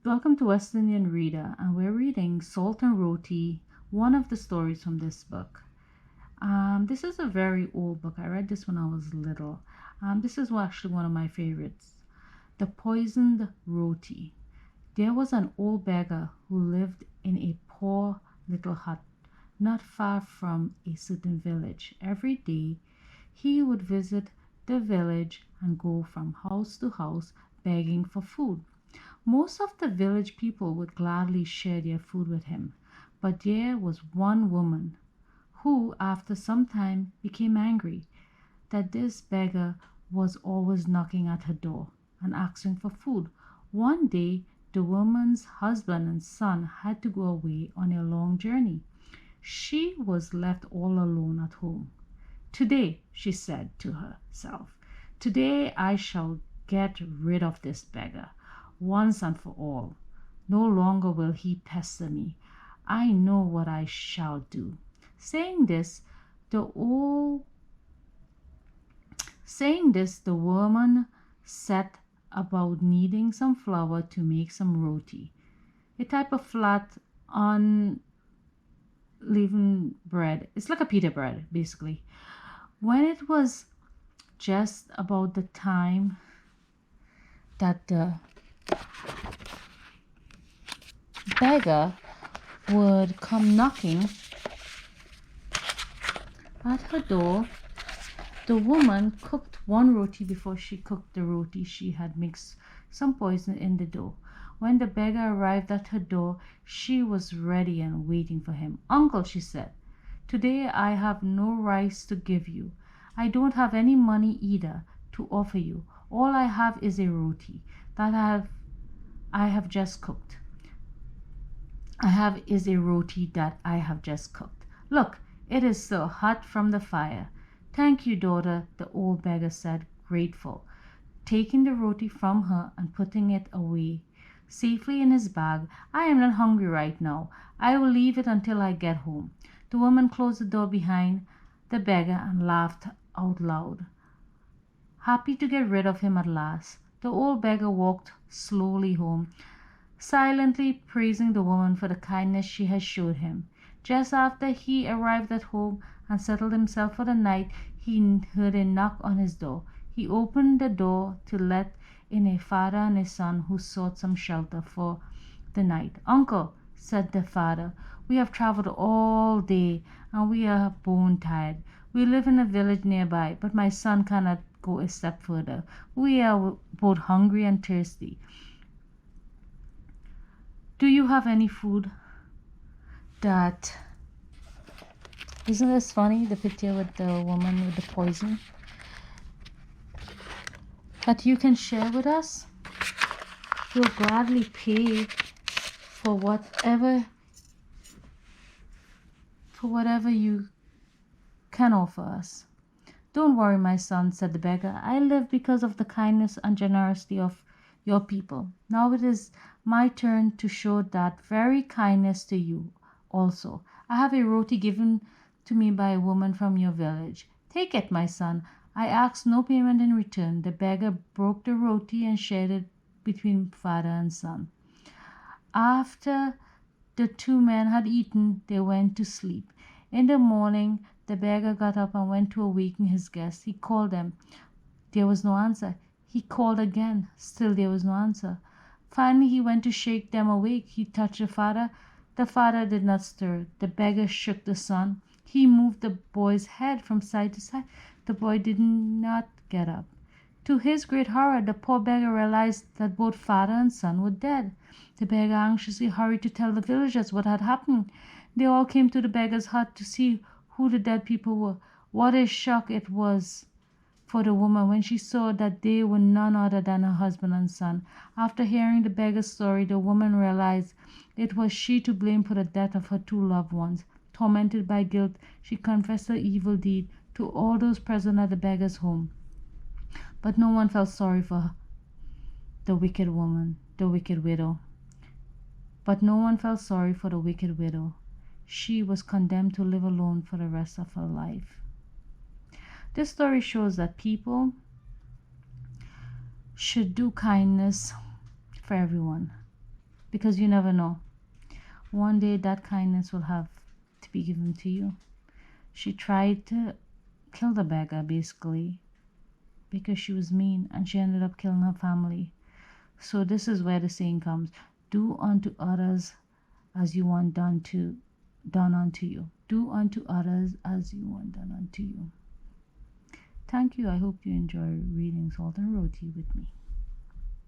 Welcome to West Indian Reader, and we're reading Salt and Roti, one of the stories from this book. This is a very old book. I read this when I was little. This is actually one of my favorites. The Poisoned Roti. There was an old beggar who lived in a poor little hut not far from a certain village. Every day he would visit the village and go from house to house begging for food. Most of the village people would gladly share their food with him, but there was one woman who, after some time, became angry that this beggar was always knocking at her door and asking for food. One day, the woman's husband and son had to go away on a long journey. She was left all alone at home. Today, she said to herself, today I shall get rid of this beggar once and for all. No longer will he pester me. I know what I shall do. The woman set about kneading some flour to make some roti, a type of flat unleavened bread. It's like a pita bread, basically. When it was just about the time that the beggar would come knocking at her door, the woman cooked one roti. Before she cooked the roti, she had mixed some poison in the dough. When the beggar arrived at her door, she was ready and waiting for him. Uncle, she said, today I have no rice to give you. I don't have any money either to offer you. All I have is a roti that I have just cooked. Look, it is still hot from the fire. Thank you, daughter, the old beggar said, grateful, taking the roti from her and putting it away safely in his bag. I am not hungry right now. I will leave it until I get home. The woman closed the door behind the beggar and laughed out loud, happy to get rid of him at last. The old beggar walked slowly home, silently praising the woman for the kindness she had showed him. Just after he arrived at home and settled himself for the night, he heard a knock on his door. He opened the door to let in a father and a son who sought some shelter for the night. Uncle, said the father, we have traveled all day and we are bone tired. We live in a village nearby, but my son cannot go a step further. We are both hungry and thirsty. Do you have any food that... Isn't this funny, the picture with the woman with the poison? That you can share with us? We'll gladly pay for whatever you can offer us. Don't worry, my son, said the beggar. I live because of the kindness and generosity of your people. Now it is my turn to show that very kindness to you also. I have a roti given to me by a woman from your village. Take it, my son. I ask no payment in return. The beggar broke the roti and shared it between father and son. After the two men had eaten, they went to sleep. In the morning, the beggar got up and went to awaken his guests. He called them. There was no answer. He called again. Still there was no answer. Finally, he went to shake them awake. He touched the father. The father did not stir. The beggar shook the son. He moved the boy's head from side to side. The boy did not get up. To his great horror, the poor beggar realized that both father and son were dead. The beggar anxiously hurried to tell the villagers what had happened. They all came to the beggar's hut to see who the dead people were. What a shock it was for the woman when she saw that they were none other than her husband and son. After hearing the beggar's story, the woman realized it was she to blame for the death of her two loved ones. Tormented by guilt, she confessed her evil deed to all those present at the beggar's home. But no one felt sorry for her, the wicked woman, the wicked widow. But no one felt sorry for the wicked widow. She was condemned to live alone for the rest of her life. This story shows that people should do kindness for everyone. because you never know. One day that kindness will have to be given to you. She tried to kill the beggar basically because she was mean, and she ended up killing her family. So this is where the saying comes: do unto others as you want done unto you. Do unto others as you want done unto you. Thank you. I hope you enjoy reading Salt and Roti with me.